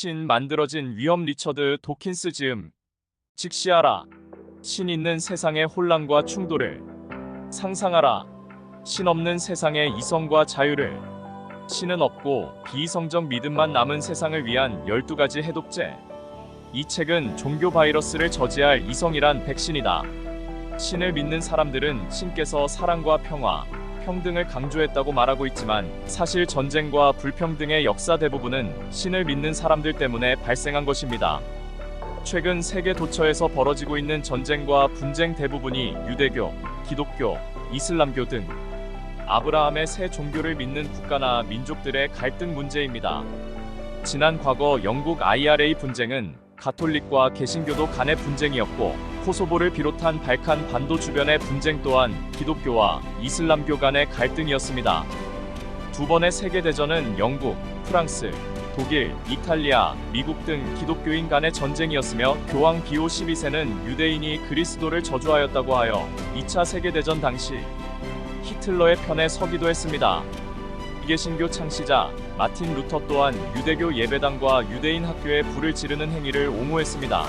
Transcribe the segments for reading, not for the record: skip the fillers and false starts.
신 만들어진 위험 리처드 도킨스 즈음. 직시하라. 신 있는 세상의 혼란과 충돌을 상상하라. 신 없는 세상의 이성과 자유를. 신은 없고 비이성적 믿음만 남은 세상을 위한 12가지 해독제. 이 책은 종교 바이러스를 저지할 이성이란 백신이다. 신을 믿는 사람들은 신께서 사랑과 평화, 평등을 강조했다고 말하고 있지만 사실 전쟁과 불평등의 역사 대부분은 신을 믿는 사람들 때문에 발생한 것입니다. 최근 세계 도처에서 벌어지고 있는 전쟁과 분쟁 대부분이 유대교, 기독교, 이슬람교 등 아브라함의 새 종교를 믿는 국가나 민족들의 갈등 문제입니다. 지난 과거 영국 IRA 분쟁은 가톨릭과 개신교도 간의 분쟁이었고, 코소보를 비롯한 발칸 반도 주변의 분쟁 또한 기독교와 이슬람교 간의 갈등이었습니다. 두 번의 세계대전은 영국, 프랑스, 독일, 이탈리아, 미국 등 기독교인 간의 전쟁이었으며 교황 비오 12세는 유대인이 그리스도를 저주하였다고 하여 2차 세계대전 당시 히틀러의 편에 서기도 했습니다. 개신교 창시자 마틴 루터 또한 유대교 예배당과 유대인 학교에 불을 지르는 행위를 옹호했습니다.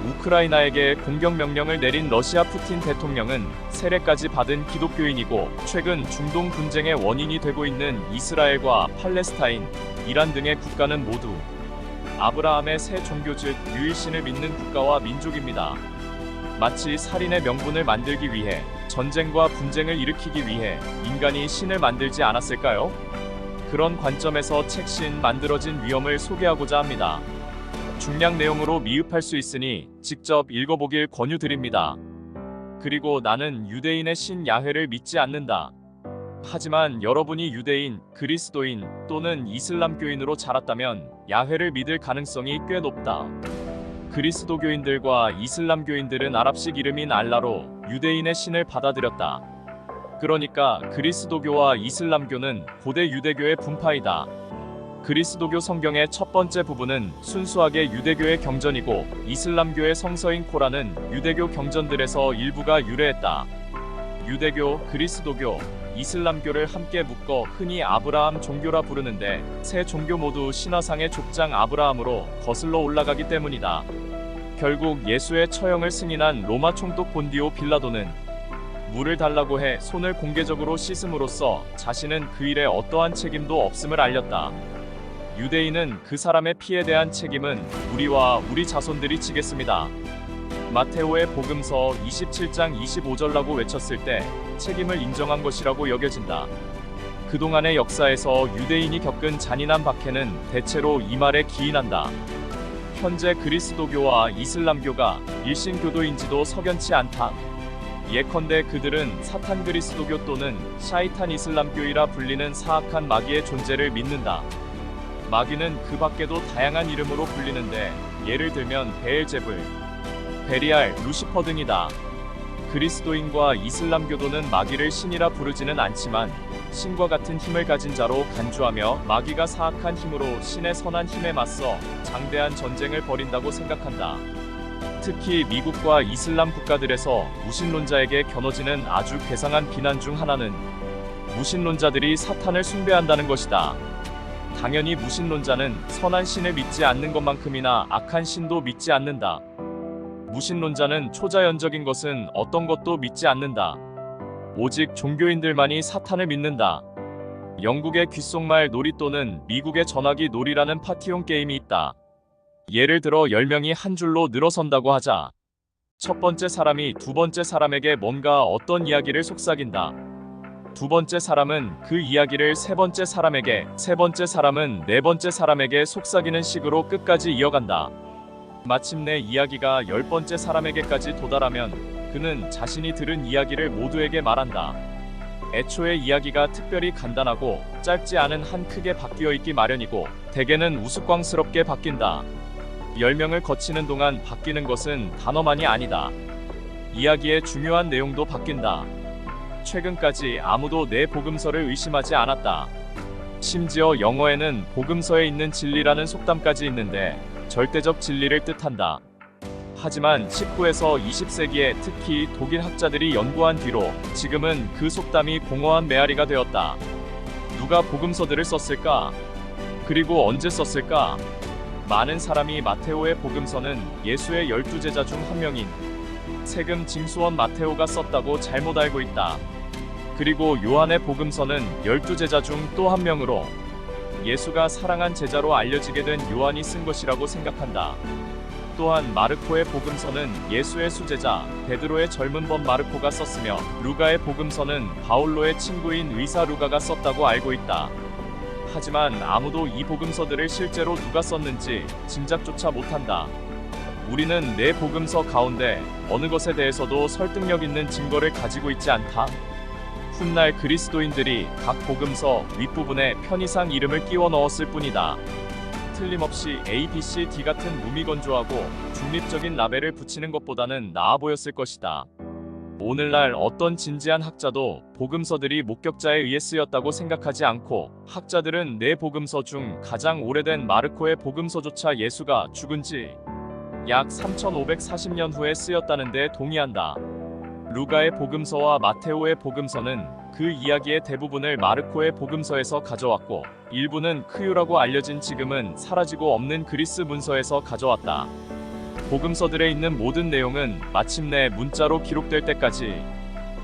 우크라이나에게 공격 명령을 내린 러시아 푸틴 대통령은 세례까지 받은 기독교인이고, 최근 중동 분쟁의 원인이 되고 있는 이스라엘과 팔레스타인, 이란 등의 국가는 모두 아브라함의 새 종교 즉 유일신을 믿는 국가와 민족입니다. 마치 살인의 명분을 만들기 위해, 전쟁과 분쟁을 일으키기 위해 인간이 신을 만들지 않았을까요? 그런 관점에서 책 신 만들어진 위험을 소개하고자 합니다. 중량 내용으로 미흡할 수 있으니 직접 읽어보길 권유드립니다. 그리고 나는 유대인의 신 야훼를 믿지 않는다. 하지만 여러분이 유대인, 그리스도인 또는 이슬람교인으로 자랐다면 야훼를 믿을 가능성이 꽤 높다. 그리스도교인들과 이슬람교인들은 아랍식 이름인 알라로 유대인의 신을 받아들였다. 그러니까 그리스도교와 이슬람교는 고대 유대교의 분파이다. 그리스도교 성경의 첫 번째 부분은 순수하게 유대교의 경전이고, 이슬람교의 성서인 코란은 유대교 경전들에서 일부가 유래했다. 유대교, 그리스도교, 이슬람교를 함께 묶어 흔히 아브라함 종교라 부르는데, 세 종교 모두 신화상의 족장 아브라함으로 거슬러 올라가기 때문이다. 결국 예수의 처형을 승인한 로마 총독 본디오 빌라도는 물을 달라고 해 손을 공개적으로 씻음으로써 자신은 그 일에 어떠한 책임도 없음을 알렸다. 유대인은 그 사람의 피에 대한 책임은 우리와 우리 자손들이 지겠습니다. 마테오의 복음서 27장 25절라고 외쳤을 때 책임을 인정한 것이라고 여겨진다. 그동안의 역사에서 유대인이 겪은 잔인한 박해는 대체로 이 말에 기인한다. 현재 그리스도교와 이슬람교가 일신교도인지도 석연치 않다. 예컨대 그들은 사탄 그리스도교 또는 샤이탄 이슬람교이라 불리는 사악한 마귀의 존재를 믿는다. 마귀는 그 밖에도 다양한 이름으로 불리는데, 예를 들면 베엘제불, 베리알, 루시퍼 등이다. 그리스도인과 이슬람교도는 마귀를 신이라 부르지는 않지만 신과 같은 힘을 가진 자로 간주하며 마귀가 사악한 힘으로 신의 선한 힘에 맞서 장대한 전쟁을 벌인다고 생각한다. 특히 미국과 이슬람 국가들에서 무신론자에게 겨눠지는 아주 괴상한 비난 중 하나는 무신론자들이 사탄을 숭배한다는 것이다. 당연히 무신론자는 선한 신을 믿지 않는 것만큼이나 악한 신도 믿지 않는다. 무신론자는 초자연적인 것은 어떤 것도 믿지 않는다. 오직 종교인들만이 사탄을 믿는다. 영국의 귓속말 놀이 또는 미국의 전화기 놀이라는 파티용 게임이 있다. 예를 들어 10명이 한 줄로 늘어선다고 하자. 첫 번째 사람이 두 번째 사람에게 뭔가 어떤 이야기를 속삭인다. 두 번째 사람은 그 이야기를 세 번째 사람에게, 세 번째 사람은 네 번째 사람에게 속삭이는 식으로 끝까지 이어간다. 마침내 이야기가 10번째 사람에게까지 도달하면 그는 자신이 들은 이야기를 모두에게 말한다. 애초에 이야기가 특별히 간단하고 짧지 않은 한 크게 바뀌어 있기 마련이고, 대개는 우스꽝스럽게 바뀐다. 10명을 거치는 동안 바뀌는 것은 단어만이 아니다. 이야기의 중요한 내용도 바뀐다. 최근까지 아무도 내 복음서를 의심하지 않았다. 심지어 영어에는 복음서에 있는 진리라는 속담까지 있는데 절대적 진리를 뜻한다. 하지만 19에서 20세기에 특히 독일 학자들이 연구한 뒤로 지금은 그 속담이 공허한 메아리가 되었다. 누가 복음서들을 썼을까? 그리고 언제 썼을까? 많은 사람이 마테오의 복음서는 예수의 12제자 중 한 명인 세금 징수원 마테오가 썼다고 잘못 알고 있다. 그리고 요한의 복음서는 12제자 중 또 한 명으로 예수가 사랑한 제자로 알려지게 된 요한이 쓴 것이라고 생각한다. 또한 마르코의 복음서는 예수의 수제자 베드로의 젊은 범 마르코가 썼으며 루가의 복음서는 바올로의 친구인 의사 루가가 썼다고 알고 있다. 하지만 아무도 이 복음서들을 실제로 누가 썼는지 짐작조차 못한다. 우리는 네 복음서 가운데 어느 것에 대해서도 설득력 있는 증거를 가지고 있지 않다. 훗날 그리스도인들이 각 복음서 윗부분에 편의상 이름을 끼워 넣었을 뿐이다. 틀림없이 A, B, C, D 같은 무미건조하고 중립적인 라벨을 붙이는 것보다는 나아 보였을 것이다. 오늘날 어떤 진지한 학자도 복음서들이 목격자에 의해 쓰였다고 생각하지 않고 학자들은 네 복음서 중 가장 오래된 마르코의 복음서조차 예수가 죽은 지 약 3540년 후에 쓰였다는 데 동의한다. 루가의 복음서와 마테오의 복음서는 그 이야기의 대부분을 마르코의 복음서에서 가져왔고 일부는 크유라고 알려진 지금은 사라지고 없는 그리스 문서에서 가져왔다. 복음서들에 있는 모든 내용은 마침내 문자로 기록될 때까지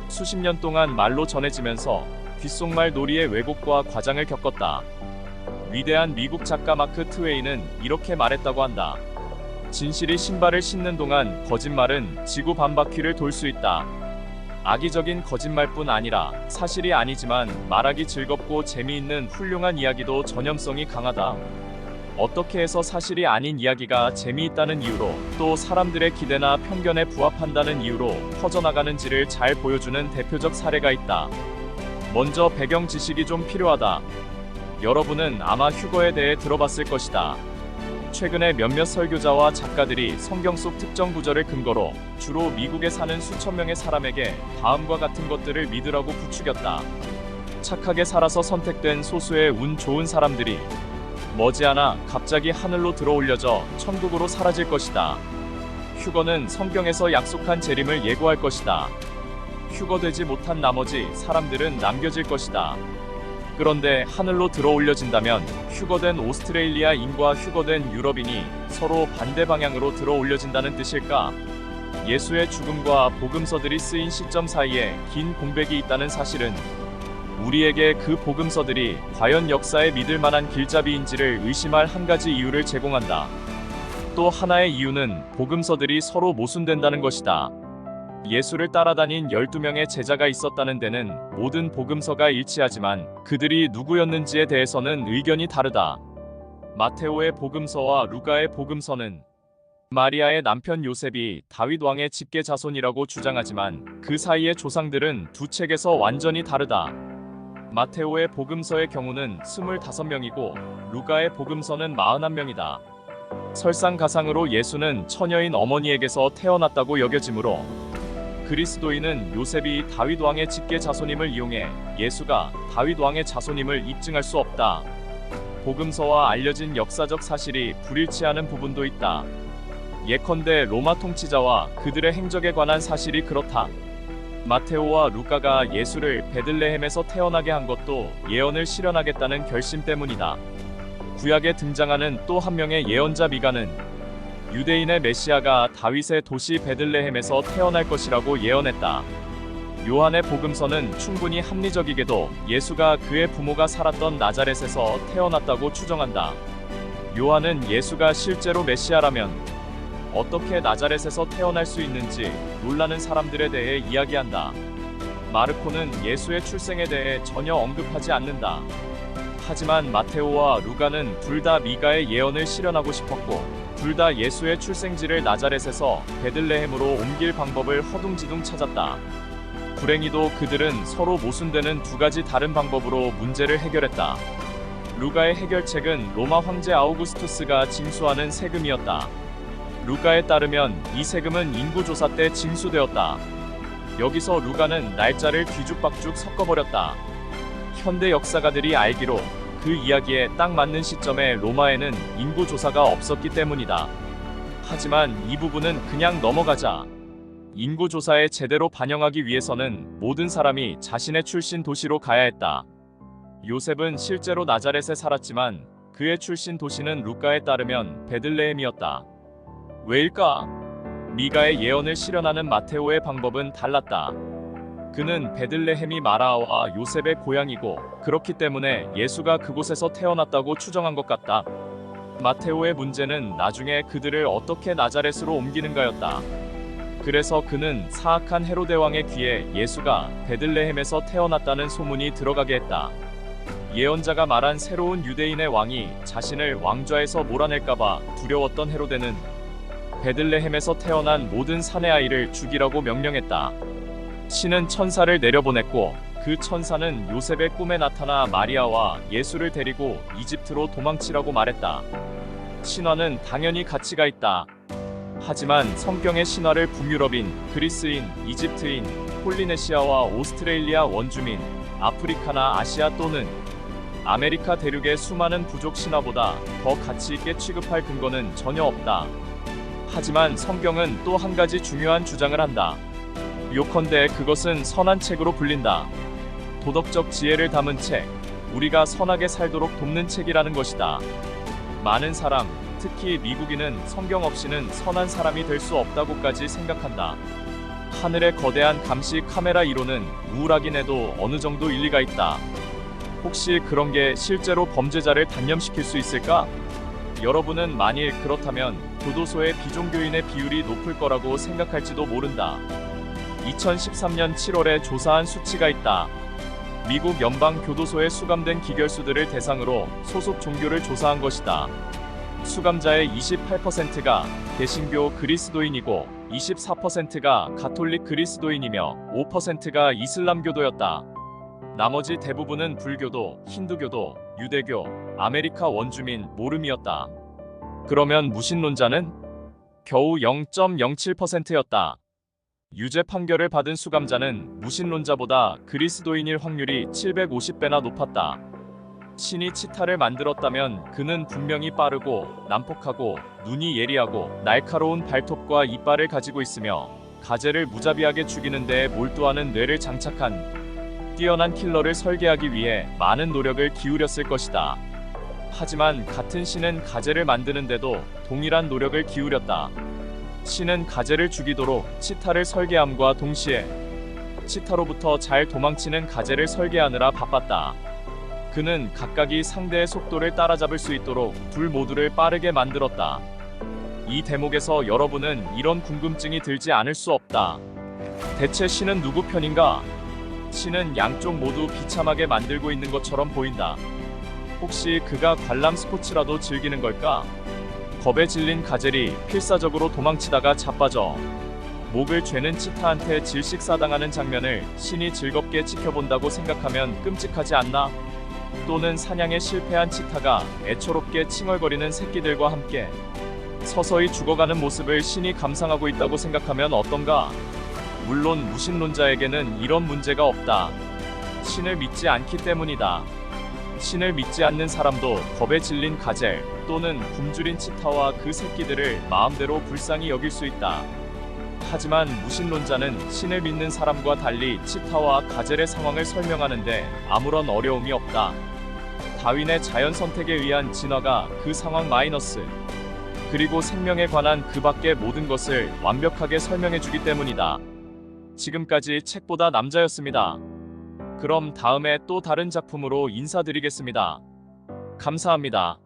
수십 년 동안 말로 전해지면서 귓속말 놀이의 왜곡과 과장을 겪었다. 위대한 미국 작가 마크 트웨이는 이렇게 말했다고 한다. 진실이 신발을 신는 동안 거짓말은 지구 반바퀴를 돌 수 있다. 악의적인 거짓말뿐 아니라 사실이 아니지만 말하기 즐겁고 재미있는 훌륭한 이야기도 전염성이 강하다. 어떻게 해서 사실이 아닌 이야기가 재미있다는 이유로 또 사람들의 기대나 편견에 부합한다는 이유로 퍼져나가는지를 잘 보여주는 대표적 사례가 있다. 먼저 배경 지식이 좀 필요하다. 여러분은 아마 휴거에 대해 들어봤을 것이다. 최근에 몇몇 설교자와 작가들이 성경 속 특정 구절을 근거로 주로 미국에 사는 수천 명의 사람에게 다음과 같은 것들을 믿으라고 부추겼다. 착하게 살아서 선택된 소수의 운 좋은 사람들이 머지않아 갑자기 하늘로 들어올려져 천국으로 사라질 것이다. 휴거는 성경에서 약속한 재림을 예고할 것이다. 휴거되지 못한 나머지 사람들은 남겨질 것이다. 그런데 하늘로 들어올려진다면 휴거된 오스트레일리아인과 휴거된 유럽인이 서로 반대 방향으로 들어올려진다는 뜻일까? 예수의 죽음과 복음서들이 쓰인 시점 사이에 긴 공백이 있다는 사실은 우리에게 그 복음서들이 과연 역사에 믿을 만한 길잡이인지를 의심할 한 가지 이유를 제공한다. 또 하나의 이유는 복음서들이 서로 모순된다는 것이다. 예수를 따라다닌 12명의 제자가 있었다는 데는 모든 복음서가 일치하지만 그들이 누구였는지에 대해서는 의견이 다르다. 마테오의 복음서와 루가의 복음서는 마리아의 남편 요셉이 다윗 왕의 직계 자손이라고 주장하지만 그 사이의 조상들은 두 책에서 완전히 다르다. 마테오의 복음서의 경우는 25명이고 루가의 복음서는 41명이다. 설상가상으로 예수는 처녀인 어머니에게서 태어났다고 여겨지므로 그리스도인은 요셉이 다윗 왕의 직계 자손임을 이용해 예수가 다윗 왕의 자손임을 입증할 수 없다. 복음서와 알려진 역사적 사실이 불일치하는 부분도 있다. 예컨대 로마 통치자와 그들의 행적에 관한 사실이 그렇다. 마테오와 루카가 예수를 베들레헴에서 태어나게 한 것도 예언을 실현하겠다는 결심 때문이다. 구약에 등장하는 또 한 명의 예언자 미가는 유대인의 메시아가 다윗의 도시 베들레헴에서 태어날 것이라고 예언했다. 요한의 복음서는 충분히 합리적이게도 예수가 그의 부모가 살았던 나자렛에서 태어났다고 추정한다. 요한은 예수가 실제로 메시아라면 어떻게 나자렛에서 태어날 수 있는지 놀라는 사람들에 대해 이야기한다. 마르코는 예수의 출생에 대해 전혀 언급하지 않는다. 하지만 마테오와 루가는 둘 다 미가의 예언을 실현하고 싶었고 둘 다 예수의 출생지를 나자렛에서 베들레헴으로 옮길 방법을 허둥지둥 찾았다. 불행히도 그들은 서로 모순되는 두 가지 다른 방법으로 문제를 해결했다. 루가의 해결책은 로마 황제 아우구스투스가 징수하는 세금이었다. 루가에 따르면 이 세금은 인구조사 때 징수되었다. 여기서 루가는 날짜를 뒤죽박죽 섞어버렸다. 현대 역사가들이 알기로 그 이야기에 딱 맞는 시점에 로마에는 인구조사가 없었기 때문이다. 하지만 이 부분은 그냥 넘어가자. 인구조사에 제대로 반영하기 위해서는 모든 사람이 자신의 출신 도시로 가야 했다. 요셉은 실제로 나자렛에 살았지만 그의 출신 도시는 루카에 따르면 베들레헴이었다. 왜일까? 미가의 예언을 실현하는 마테오의 방법은 달랐다. 그는 베들레헴이 마라아와 요셉의 고향이고 그렇기 때문에 예수가 그곳에서 태어났다고 추정한 것 같다. 마테오의 문제는 나중에 그들을 어떻게 나자렛으로 옮기는가였다. 그래서 그는 사악한 헤로데 왕의 귀에 예수가 베들레헴에서 태어났다는 소문이 들어가게 했다. 예언자가 말한 새로운 유대인의 왕이 자신을 왕좌에서 몰아낼까봐 두려웠던 헤로데는 베들레헴에서 태어난 모든 사내 아이를 죽이라고 명령했다. 신은 천사를 내려보냈고 그 천사는 요셉의 꿈에 나타나 마리아와 예수를 데리고 이집트로 도망치라고 말했다. 신화는 당연히 가치가 있다. 하지만 성경의 신화를 북유럽인, 그리스인, 이집트인, 폴리네시아와 오스트레일리아 원주민, 아프리카나 아시아 또는 아메리카 대륙의 수많은 부족 신화보다 더 가치 있게 취급할 근거는 전혀 없다. 하지만 성경은 또 한 가지 중요한 주장을 한다. 요컨대 그것은 선한 책으로 불린다. 도덕적 지혜를 담은 책, 우리가 선하게 살도록 돕는 책이라는 것이다. 많은 사람, 특히 미국인은 성경 없이는 선한 사람이 될 수 없다고까지 생각한다. 하늘의 거대한 감시 카메라 이론은 우울하긴 해도 어느 정도 일리가 있다. 혹시 그런 게 실제로 범죄자를 단념시킬 수 있을까? 여러분은 만일 그렇다면 교도소의 비종교인의 비율이 높을 거라고 생각할지도 모른다. 2013년 7월에 조사한 수치가 있다. 미국 연방 교도소에 수감된 기결수들을 대상으로 소속 종교를 조사한 것이다. 수감자의 28%가 개신교 그리스도인이고 24%가 가톨릭 그리스도인이며 5%가 이슬람교도였다. 나머지 대부분은 불교도, 힌두교도, 유대교, 아메리카 원주민, 모름이었다. 그러면 무신론자는 겨우 0.07%였다. 유죄 판결을 받은 수감자는 무신론자보다 그리스도인일 확률이 750배나 높았다. 신이 치타를 만들었다면 그는 분명히 빠르고 난폭하고 눈이 예리하고 날카로운 발톱과 이빨을 가지고 있으며 가젤을 무자비하게 죽이는 데에 몰두하는 뇌를 장착한 뛰어난 킬러를 설계하기 위해 많은 노력을 기울였을 것이다. 하지만 같은 신은 가젤을 만드는데도 동일한 노력을 기울였다. 신은 가젤을 죽이도록 치타를 설계함과 동시에 치타로부터 잘 도망치는 가젤을 설계하느라 바빴다. 그는 각각이 상대의 속도를 따라잡을 수 있도록 둘 모두를 빠르게 만들었다. 이 대목에서 여러분은 이런 궁금증이 들지 않을 수 없다. 대체 신은 누구 편인가? 신은 양쪽 모두 비참하게 만들고 있는 것처럼 보인다. 혹시 그가 관람 스포츠라도 즐기는 걸까? 겁에 질린 가젤이 필사적으로 도망치다가 자빠져 목을 죄는 치타한테 질식사당하는 장면을 신이 즐겁게 지켜본다고 생각하면 끔찍하지 않나? 또는 사냥에 실패한 치타가 애처롭게 칭얼거리는 새끼들과 함께 서서히 죽어가는 모습을 신이 감상하고 있다고 생각하면 어떤가? 물론 무신론자에게는 이런 문제가 없다. 신을 믿지 않기 때문이다. 신을 믿지 않는 사람도 겁에 질린 가젤 또는 굶주린 치타와 그 새끼들을 마음대로 불쌍히 여길 수 있다. 하지만 무신론자는 신을 믿는 사람과 달리 치타와 가젤의 상황을 설명하는데 아무런 어려움이 없다. 다윈의 자연 선택에 의한 진화가 그 상황 마이너스 그리고 생명에 관한 그 밖의 모든 것을 완벽하게 설명해주기 때문이다. 지금까지 책보다 남자였습니다. 그럼 다음에 또 다른 작품으로 인사드리겠습니다. 감사합니다.